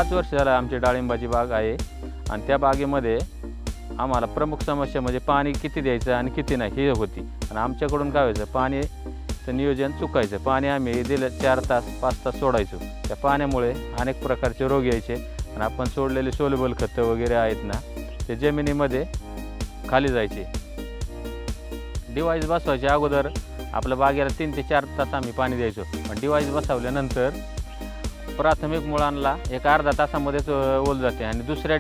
5 वर्ष झालं आमची डाळिंबाची बाग आहे आणि त्या बागेमध्ये आम्हाला प्रमुख समस्या म्हणजे पाणी किती द्यायचं आणि किती नाही हे होती। आणि आमच्याकडून काय व्हायचं, पाण्याचं नियोजन चुकायचं। पाणी आम्ही दिलं 4 तास 5 तास सोडायचो। त्या पाण्यामुळे अनेक प्रकारचे रोग यायचे आणि आपण सोडलेले सोल्युबल खतं वगैरे आहेत ना ते जमिनीमध्ये खाली जायचे। डिवाइस बसवायच्या अगोदर आपल्या बागेला 3 ते 4 तास आम्ही पाणी द्यायचो, पण डिवाइस बसवल्यानंतर प्राथमिक मुळांना एक अर्धा तासामध्येच ओल जाते आणि दुसऱ्या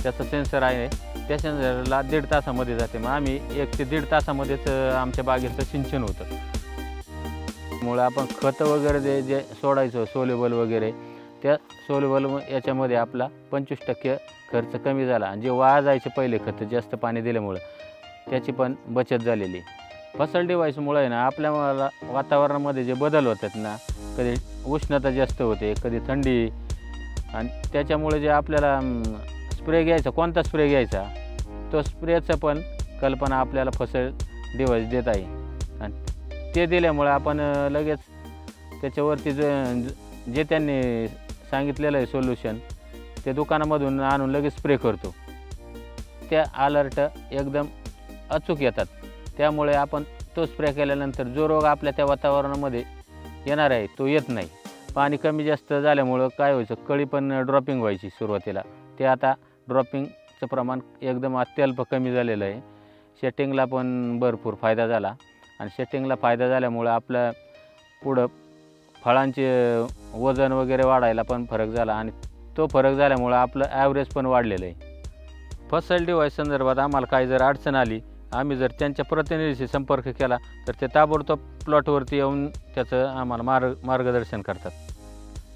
त्याचं सेन्सर आहे त्या सेन्सरला 1.5 तासामध्ये जाते। मग आम्ही 1 ते 1.5 तासामध्येच आमच्या बागेचं सिंचन होतं। मुळे आपण खतं वगैरे जे सोडायचो सोल्युबल वगैरे, त्या सोल्युबल याच्यामध्ये आपला 25% खर्च कमी झाला आणि जे वाया जायचे पहिले खतं जास्त पाणी दिल्यामुळं त्याची पण बचत झालेली। फसल डिवाइसमुळे ना आपल्या वातावरणामध्ये जे बदल होतात ना, कधी उष्णता जास्त होते, कधी थंडी, आणि त्याच्यामुळे जे आपल्याला स्प्रे घ्यायचा, कोणता स्प्रे घ्यायचा तो स्प्रेचं पण कल्पना आपल्याला फसल डिवाइस देत आहे। आणि ते दिल्यामुळे आपण लगेच त्याच्यावरती जे त्यांनी सांगितलेलं आहे सोल्युशन ते दुकानामधून आणून लगेच स्प्रे करतो। त्या अलर्ट एकदम अचूक येतात, त्यामुळे आपण तो स्प्रे केल्यानंतर जो रोग आपल्या त्या वातावरणामध्ये येणार आहे तो येत नाही। पाणी कमी जास्त झाल्यामुळं काय व्हायचं, कळी पण ड्रॉपिंग व्हायची सुरुवातीला, ते आता ड्रॉपिंगचं प्रमाण एकदम अत्यल्प कमी झालेलं आहे। सेटिंगला पण भरपूर फायदा झाला आणि सेटिंगला फायदा झाल्यामुळं आपलं पुढं फळांचे वजन वगैरे वाढायला पण फरक झाला आणि तो फरक झाल्यामुळं आपलं ॲव्हरेज पण वाढलेलं आहे। फसल डिवाइस संदर्भात आम्हाला काही जर अडचण आली, आम्ही जर त्यांच्या प्रतिनिधीशी संपर्क केला तर ते ताबडतोब प्लॉटवरती येऊन त्याचं आम्हाला मार्गदर्शन करतात।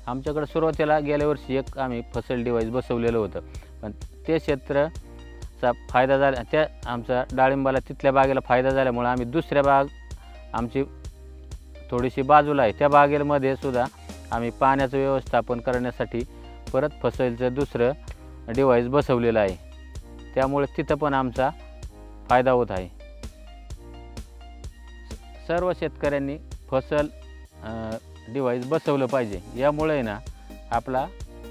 आमच्याकडे सुरुवातीला गेल्या वर्षी एक आम्ही फसल डिवाइस बसवलेलं होतं, पण ते क्षेत्राचा फायदा झाला, त्या आमचा डाळिंबाला तिथल्या बागेला फायदा झाल्यामुळे आम्ही दुसऱ्या बाग आमची थोडीशी बाजूला आहे त्या बागेमध्ये सुद्धा आम्ही पाण्याचं व्यवस्थापन करण्यासाठी परत फसलचं दुसरं डिवाइस बसवलेलं आहे, त्यामुळे तिथं पण आमचा फायदा होत आहे। सर्व शेतकऱ्यांनी फसल डिवाइस बसवलं पाहिजे, यामुळे ना आपला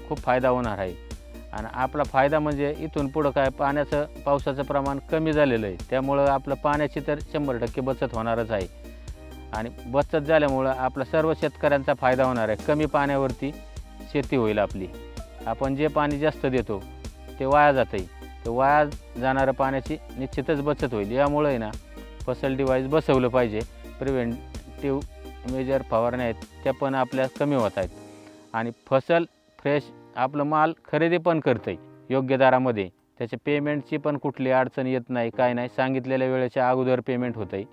खूप फायदा होणार आहे। आणि आपला फायदा म्हणजे इथून पुढं काय पावसाचं प्रमाण कमी झालेलं आहे, त्यामुळं आपलं पाण्याची तर 100% बचत होणारच आहे। आणि बचत झाल्यामुळं आपला सर्व शेतकऱ्यांचा फायदा होणार आहे। कमी पाण्यावरती शेती होईल आपली। आपण जे पाणी जास्त देतो ते वाया जातं आहे, ते वाया जाणारं पाण्याची निश्चितच बचत होईल। यामुळे ना फसल डिवाइस बसवलं पाहिजे। प्रिव्हेंटिव्ह मेजर फवारण्या आहेत त्या पण आपल्या कमी होत आहेत आणि फसल फ्रेश आपलं माल खरेदी पण करतं आहे योग्य दरामध्ये। त्याच्या पेमेंटची पण कुठली अडचण येत नाही, काय नाही, सांगितलेल्या वेळेच्या अगोदर पेमेंट होतं आहे।